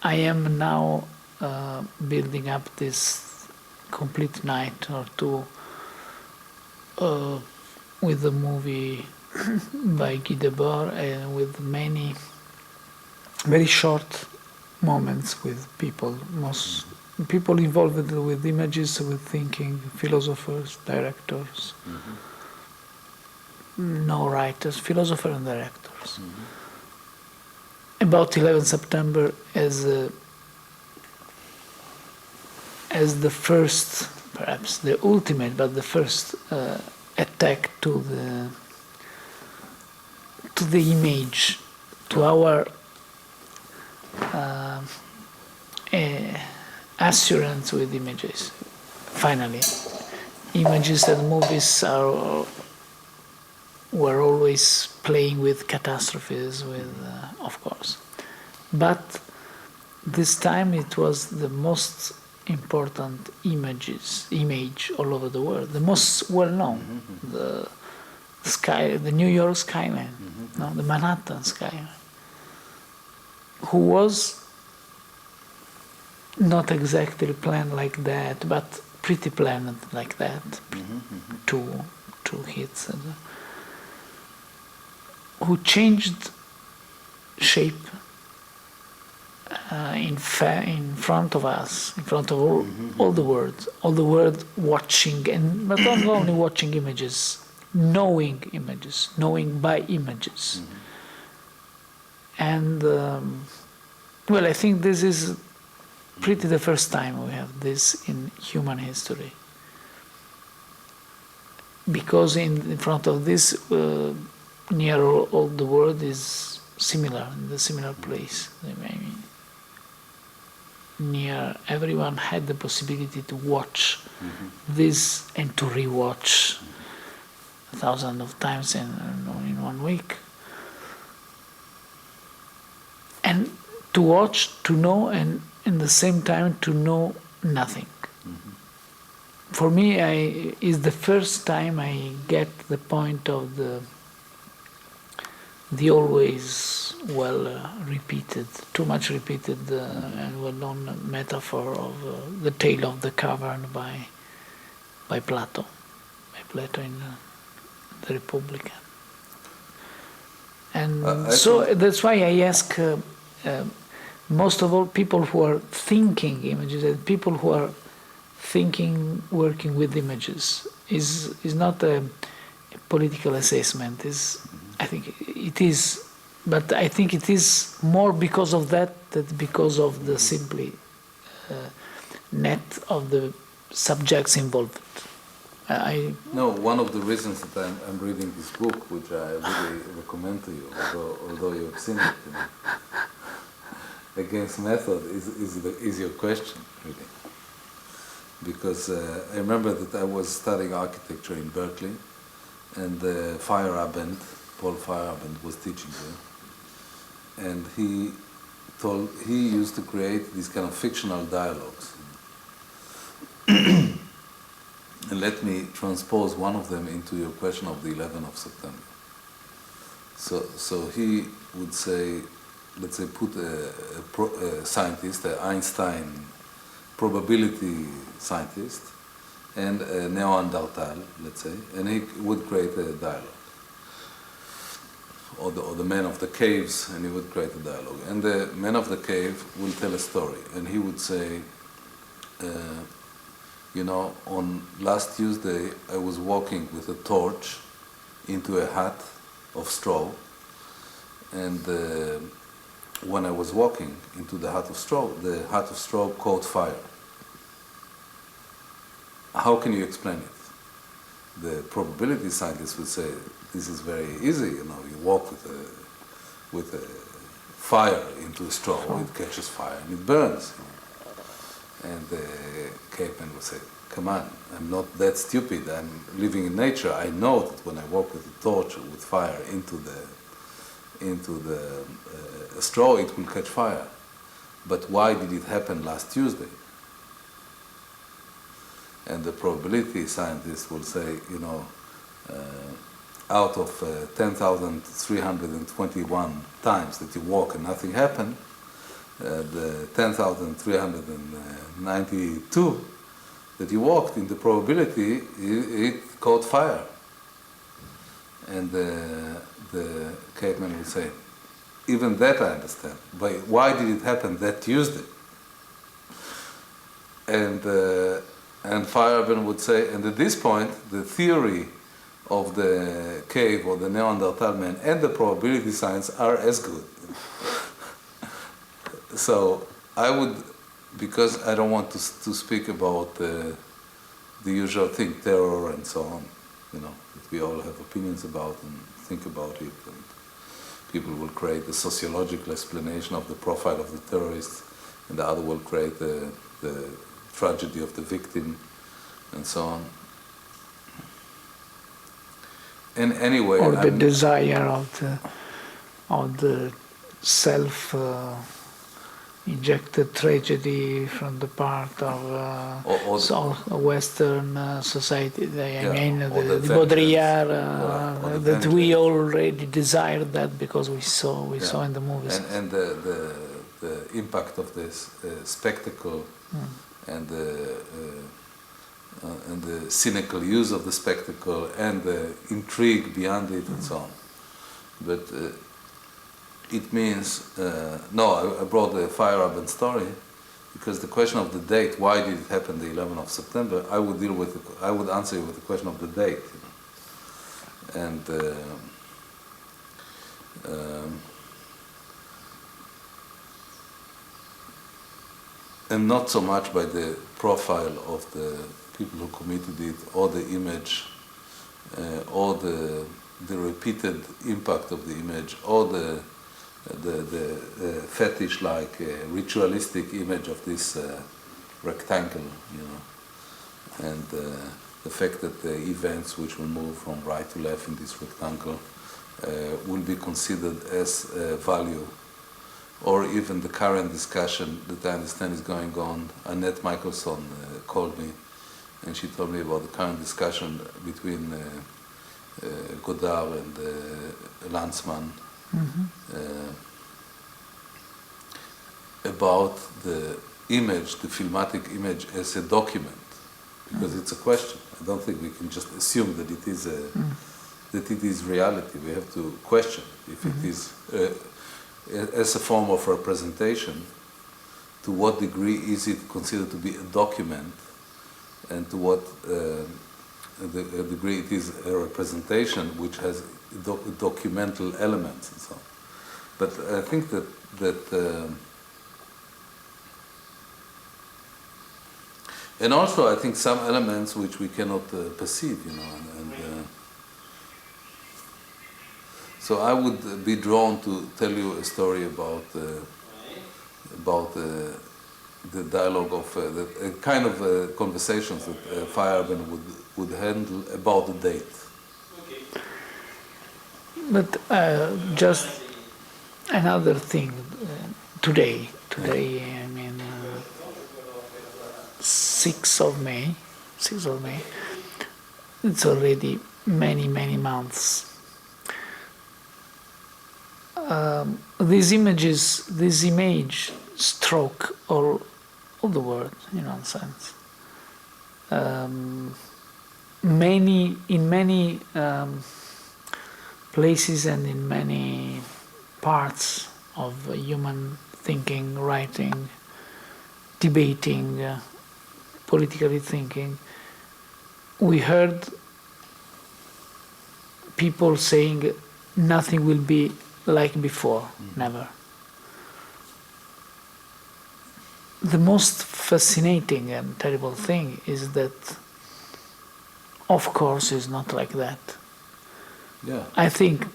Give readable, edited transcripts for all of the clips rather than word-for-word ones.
I am now building up this complete night or two with the movie by Guy Debord and with many very short moments with people, most people involved with images, with thinking, philosophers, directors, no writers, philosophers and directors. About 11 September as the first, perhaps the ultimate, but the first attack to the image, to our assurance with images. Finally, images and movies were always playing with catastrophes, with of course, but this time it was the most important image all over the world, the most well known, the sky, the New York skyline, no, the Manhattan skyline, who was not exactly planned like that, but pretty planned like that, two hits, who changed shape in front of us, in front of all the world watching, and but not only watching images, knowing by images. And well, I think this is pretty the first time we have this in human history, because in front of this, near all the world is similar, in the similar place. I mean, near everyone had the possibility to watch this and to rewatch thousands of times in 1 week. And to watch, to know, and in the same time to know nothing. For me, is the first time I get the point of the always repeated, too much repeated and well-known metaphor of the tale of the cavern by Plato in the Republic. And so that's why I ask most of all people who are thinking images and people who are thinking, working with images, is not a political assessment. I think it is, but I think it is more because of that than because of the simply net of the subjects involved. No, one of the reasons that I'm reading this book, which I really recommend to you, although you've seen it, against method, is your question, really. Because I remember that I was studying architecture in Berkeley, and Paul Feyerabend was teaching there, and he used to create these kind of fictional dialogues. And let me transpose one of them into your question of the 11th of September. So he would say, let's say, put a scientist, an Einstein probability scientist, and a Neanderthal, let's say, and he would create a dialogue. Or the man of the caves, and he would create a dialogue. And the man of the cave will tell a story, and he would say, on last Tuesday I was walking with a torch into a hut of straw, and when I was walking into the hut of straw caught fire. How can you explain it? The probability scientists would say, this is very easy, you walk with a fire into a straw, it catches fire and it burns. And the caveman would say, come on, I'm not that stupid, I'm living in nature, I know that when I walk with a torch or with fire into the straw, it will catch fire. But why did it happen last Tuesday? And the probability scientist will say, out of 10,321 times that you walk and nothing happened, the 10,392 that you walked in the probability, it caught fire. And the caveman would say, even that I understand. But why did it happen that Tuesday? And Feyerabend would say, and at this point, the theory of the cave or the Neanderthal man and the probability science are as good. So I would, because I don't want to speak about the usual thing, terror and so on, you know, that we all have opinions about and think about it, and people will create a sociological explanation of the profile of the terrorist, and the other will create the tragedy of the victim, and so on. And anyway, or the desire of the self injected tragedy from the part of Western society. I mean, the Baudrillard, that we already desired that because we saw in the movies. And the impact of this spectacle and the cynical use of the spectacle and the intrigue beyond it and so on. But it means, no, I brought the Feyerabend story because the question of the date, why did it happen the 11th of September, I would answer you with the question of the date. You know? And not so much by the profile of the people who committed it, or the image, or the repeated impact of the image, or the fetish-like ritualistic image of this rectangle, you know, and the fact that the events which will move from right to left in this rectangle will be considered as value, or even the current discussion that I understand is going on. Annette Michelson called me, and she told me about the current discussion between Godard and Lanzmann about the image, the filmatic image, as a document, because it's a question. I don't think we can just assume that it is that it is reality. We have to question if it is as a form of representation. To what degree is it considered to be a document, and to what degree it is a representation which has documental elements and so on. But I think that and also I think some elements which we cannot perceive, you know, and so I would be drawn to tell you a story about the dialogue of the kind of conversations that Feyerabend would handle about the date. But just another thing, today, I mean, 6th of May, it's already many months. These images, this image stroke all the world, in one sense. In many places and in many parts of human thinking, writing, debating, politically thinking, we heard people saying nothing will be like before, never. The most fascinating and terrible thing is that, of course, it's not like that. Yeah. I think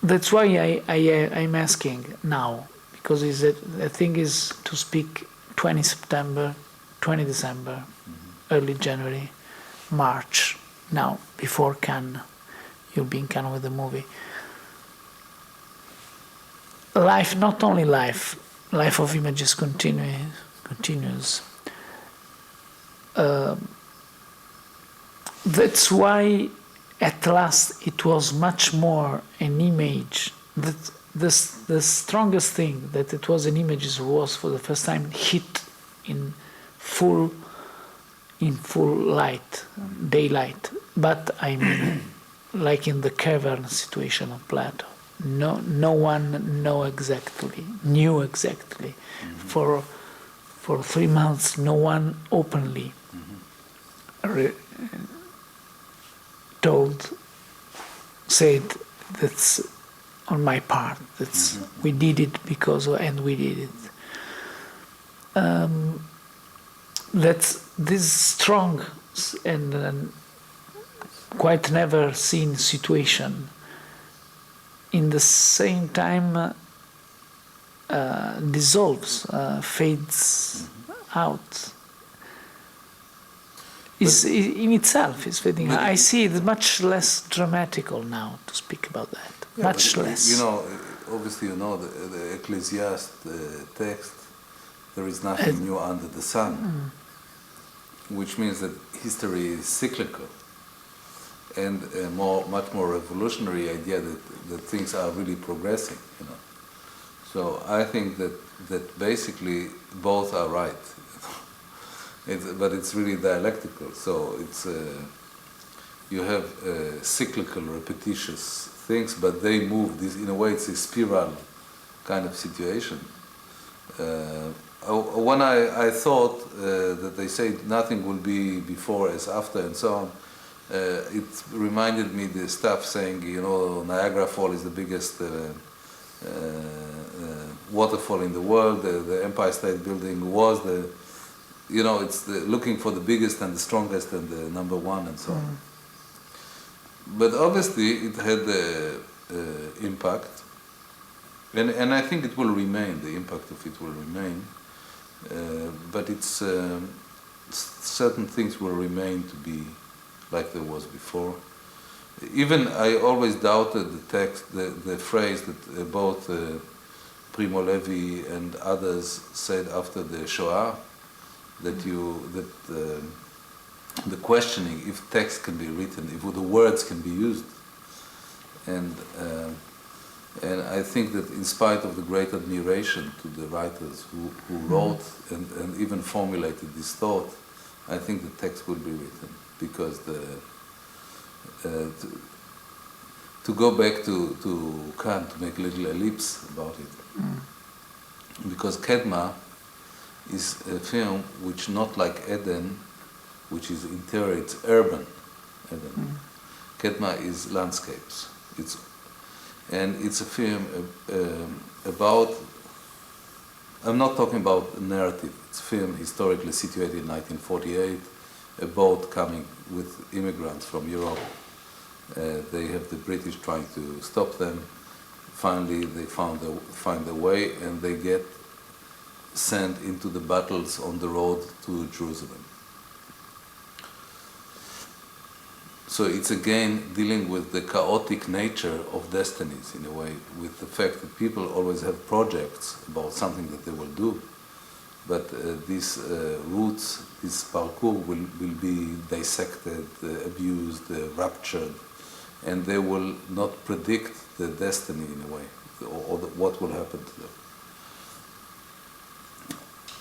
that's why I'm asking now, because the thing is to speak 20 September, 20 December, early January, March, now, before Cannes. You'll be in Cannes with the movie. Life, not only life of images continues. That's why at last it was much more an image that the strongest thing that it was in images was for the first time hit in full light, daylight. But I mean, like in the cavern situation of Plato, no one knew exactly. For 3 months, no one openly said that's on my part. That's we did it because and we did it. That's this strong and quite never seen situation. In the same time, dissolves, fades out. Is in itself is fading. I see it much less dramatical now to speak about that. Yeah, much less. You know, obviously, you know the Ecclesiastes text. There is nothing new under the sun, which means that history is cyclical, and a much more revolutionary idea that things are really progressing. You know, so I think that basically both are right. But it's really dialectical. So it's you have cyclical, repetitious things, but they move. This in a way, it's a spiral kind of situation. When I thought that they say nothing will be before as after and so on, it reminded me the stuff saying, you know, Niagara Falls is the biggest waterfall in the world. The Empire State Building was the, you know, it's looking for the biggest and the strongest and the number one and so on. But obviously it had impact, and I think it will remain, the impact of it will remain, but it's certain things will remain to be like there was before. Even I always doubted the text, the phrase that both Primo Levi and others said after the Shoah, that the questioning if text can be written, if the words can be used, and I think that in spite of the great admiration to the writers who wrote and even formulated this thought, I think the text will be written, because to go back to Kant, to make a little ellipse about it, because Kedma is a film which, not like Eden, which is interior, it's urban. Eden. Kedma is landscapes. It's a film about, I'm not talking about narrative, it's a film historically situated in 1948, a boat coming with immigrants from Europe. They have the British trying to stop them. Finally, they find a way, and they get sent into the battles on the road to Jerusalem. So it's again dealing with the chaotic nature of destinies, in a way, with the fact that people always have projects about something that they will do, but these routes, this parcours will be dissected, abused, ruptured, and they will not predict the destiny, in a way, or what will happen to them.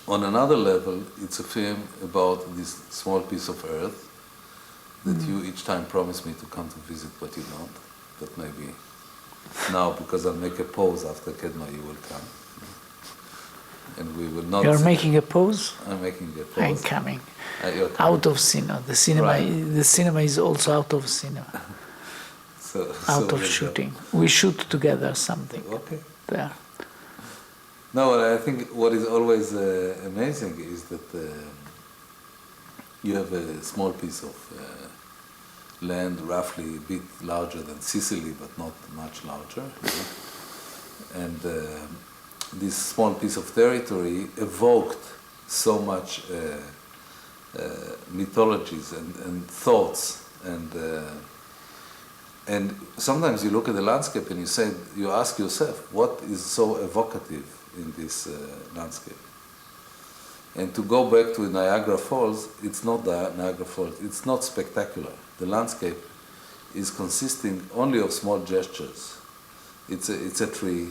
On another level, it's a film about this small piece of earth that you each time promise me to come to visit, but you don't. But maybe now, because I'll make a pause after Kedma, you will come. And we will not... You're making a pause? I'm making a pause. I'm coming. You're coming. Out of cinema. The cinema is also out of cinema. Out of shooting. We shoot together something. Okay. There. No, I think what is always amazing is that you have a small piece of land, roughly a bit larger than Sicily, but not much larger. And this small piece of territory evoked so much mythologies and thoughts, and sometimes you look at the landscape and you ask yourself, what is so evocative in this landscape? And to go back to Niagara Falls, it's not Niagara Falls, it's not spectacular. The landscape is consisting only of small gestures. It's a tree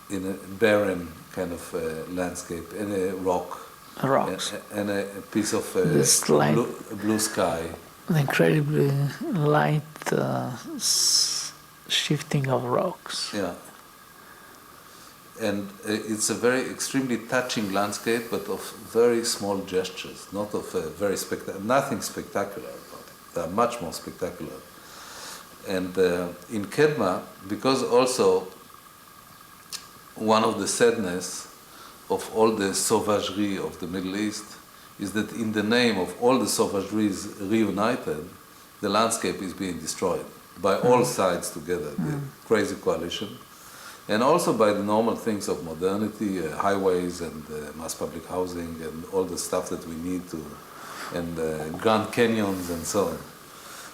in a barren kind of landscape, and a rock, Rocks. and a piece of This light, blue sky. the incredibly light shifting of rocks. Yeah. And it's a very extremely touching landscape, but of very small gestures, not of very nothing spectacular about it. They are much more spectacular. And in Kedma, because also one of the sadness of all the sauvagerie of the Middle East is that in the name of all the sauvageries reunited, the landscape is being destroyed by all sides together, the crazy coalition, and also by the normal things of modernity, highways and mass public housing and all the stuff that we need to, and Grand Canyons and so on.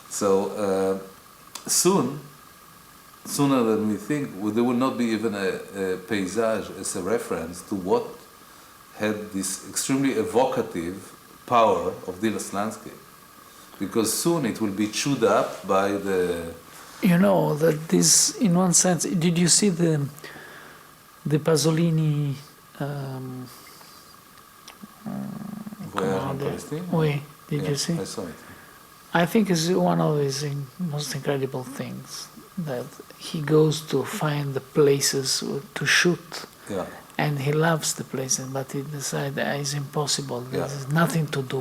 So sooner than we think, there will not be even a paysage as a reference to what had this extremely evocative power of this landscape. Because soon it will be chewed up by the... You know that this, in one sense, did you see the Pasolini... Voyage en Palestine? Oui, did you see? I saw it. I think it's one of his most incredible things, that he goes to find the places to shoot, and he loves the places, but he decides that it's impossible. There's nothing to do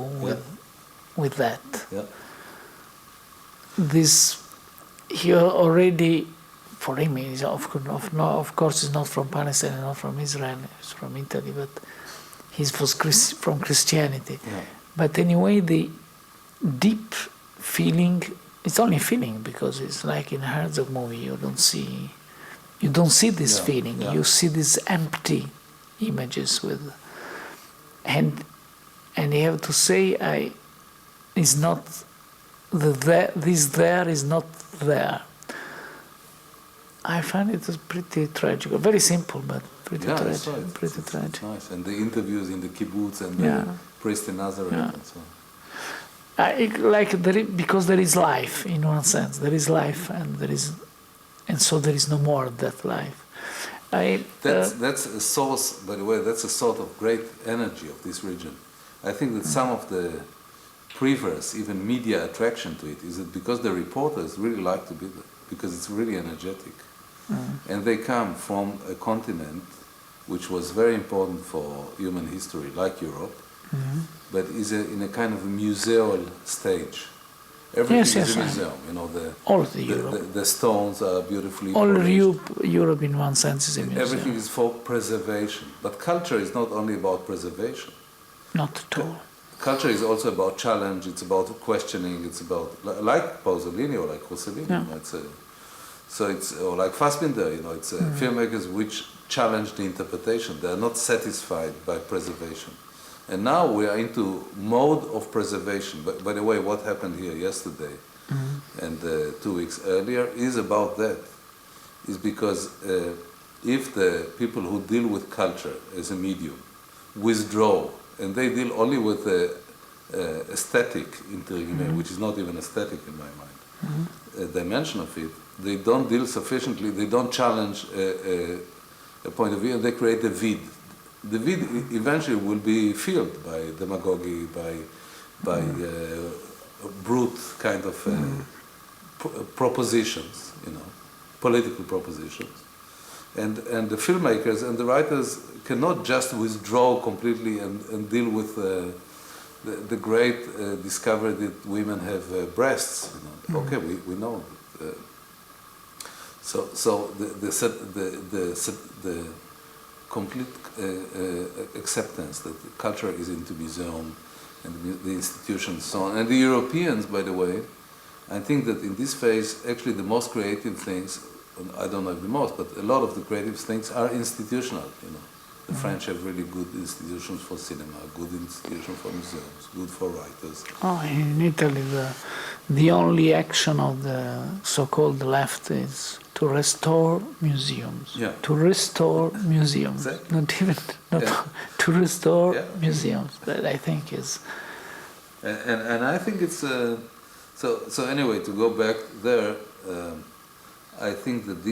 with that. Yeah. This, he already, for him, is of course, he's not from Palestine and not from Israel, he's from Italy, but he's from Christianity. Yeah. But anyway, the deep feeling, it's only feeling, because it's like in a Herzog movie, you don't see this feeling. You see these empty images with, and you have to say, it's not this there is not there. I find it pretty tragic, very simple, but pretty tragic. Pretty tragic. It's nice, and the interviews in the kibbutz and the priest in Nazareth and so on. Because there is life in one sense. There is life, and so there is no more of that life. That's a source, by the way. That's a sort of great energy of this region. I think that some of the preverse, even media attraction to it, is that because the reporters really like to be there, because it's really energetic, and they come from a continent which was very important for human history, like Europe. But is in a kind of a museal stage. Everything is a museum. You know, the stones are beautifully polished. Europe, in one sense, is a museum. Everything is for preservation. But culture is not only about preservation. Not at all. Culture is also about challenge. It's about questioning. It's about like Pasolini or like Rossellini. Yeah. You know, so it's or like Fassbinder. You know, it's filmmakers which challenge the interpretation. They are not satisfied by preservation. And now we are into mode of preservation. But by the way, what happened here yesterday and 2 weeks earlier is about that. Is because if the people who deal with culture as a medium withdraw, and they deal only with aesthetic which is not even aesthetic in my mind, a dimension of it, they don't deal sufficiently, they don't challenge a point of view, and they create a vid. The vid eventually will be filled by demagogy, by brute kind of propositions, you know, political propositions. And the filmmakers and the writers cannot just withdraw completely and deal with the great discovery that women have breasts. You know. Okay, we know. So the complete acceptance that culture is into museum and the institutions and so on. And the Europeans, by the way, I think that in this phase, actually the most creative things, I don't know if the most, but a lot of the creative things are institutional, you know. The French have really good institutions for cinema, good institutions for museums, good for writers. Oh, in Italy, the only action of the so-called left is to restore museums. Yeah. To restore museums. Exactly. To restore museums. That I think is. And I think it's so anyway, to go back there, I think that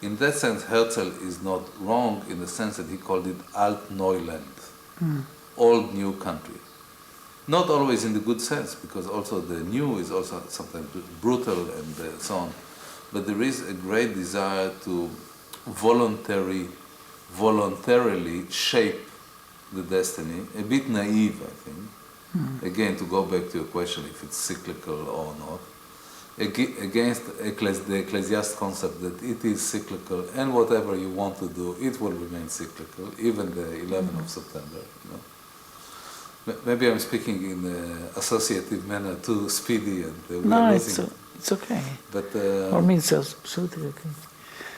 in that sense, Herzl is not wrong in the sense that he called it Alt-Neuland, old new country. Not always in the good sense, because also the new is also sometimes brutal and so on. But there is a great desire to voluntarily shape the destiny, a bit naive, I think. Again, to go back to your question if it's cyclical or not, against the ecclesiastic concept that it is cyclical and whatever you want to do, it will remain cyclical, even the 11th of September. You know? Maybe I'm speaking in an associative manner, too speedy, and no, it's okay. But for me, it's absolutely okay.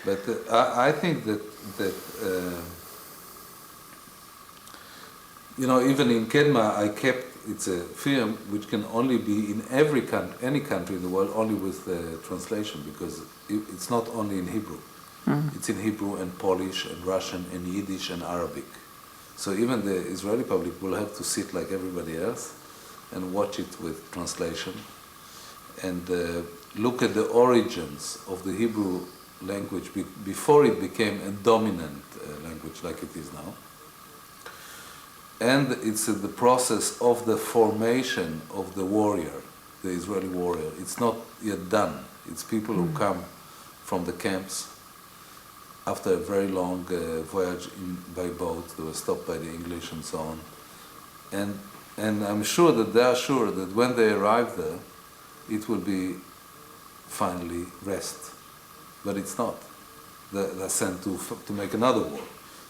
But I think that you know, even in Kedma, I kept it's a film which can only be in any country in the world only with translation, because it's not only in Hebrew. It's in Hebrew and Polish and Russian and Yiddish and Arabic. So even the Israeli public will have to sit like everybody else and watch it with translation and look at the origins of the Hebrew language before it became a dominant language like it is now. And it's the process of the formation of the warrior, the Israeli warrior. It's not yet done. It's people who come from the camps after a very long voyage by boat. They were stopped by the English and so on. And I'm sure that they are sure that when they arrive there, it will be finally rest. But it's not. They're sent to make another war.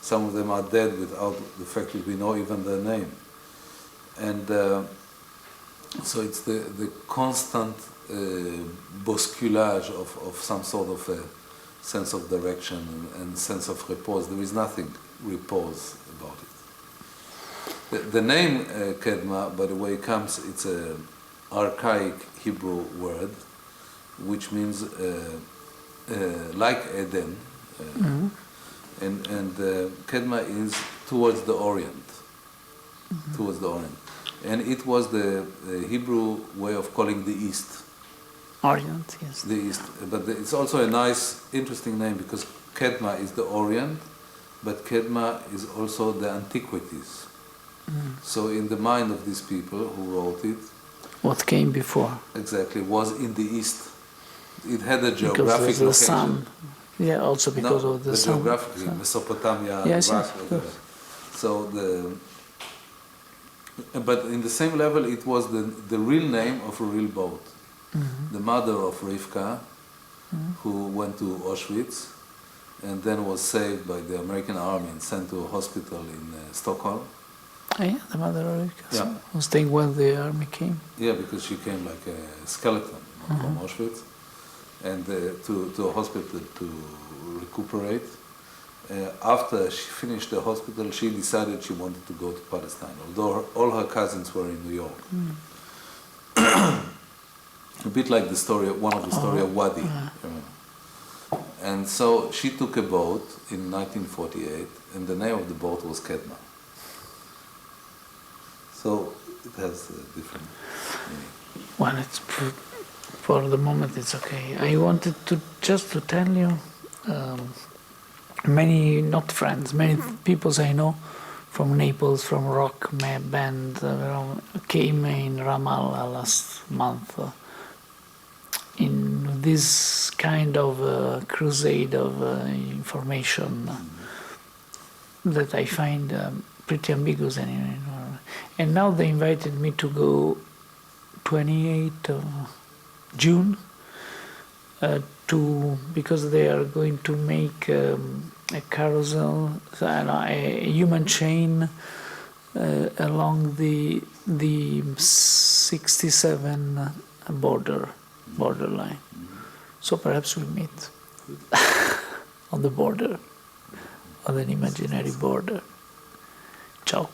Some of them are dead without the fact that we know even their name. And so it's the constant bousculage of some sort of a sense of direction and sense of repose. There is nothing repose about it. The name Kedma, by the way, it's an archaic Hebrew word, which means like Eden. And Kedma is towards the Orient, towards the Orient. And it was the Hebrew way of calling the East. Orient, yes. The East. But it's also a nice, interesting name, because Kedma is the Orient, but Kedma is also the antiquities. So in the mind of these people who wrote it, what came before? Exactly, was in the East. It had a geographic because of the location. sun. Yeah, also because of the sun. Geographically, sun. Mesopotamia, yes, Iraq, yes. So but in the same level, it was the real name of a real boat. The mother of Rivka, who went to Auschwitz, and then was saved by the American army and sent to a hospital in Stockholm. Oh, yeah, the mother of Rivka. Yeah. So I was thinking when the army came. Yeah, because she came like a skeleton from Auschwitz, and to a hospital to recuperate. After she finished the hospital, she decided she wanted to go to Palestine, although all her cousins were in New York. A bit like the story, one of the story of Wadi. And so she took a boat in 1948, and the name of the boat was Kedma. So it has a different meaning. Well, it's for the moment it's okay. I wanted to just to tell you, many not friends, many people I know from Naples, from rock band, came in Ramallah last month in this kind of crusade of information that I find pretty ambiguous anyway. And now they invited me to go 28th of June because they are going to make a carousel, a human chain along the 67 borderline. So perhaps we meet on the border, on an imaginary border. Ciao.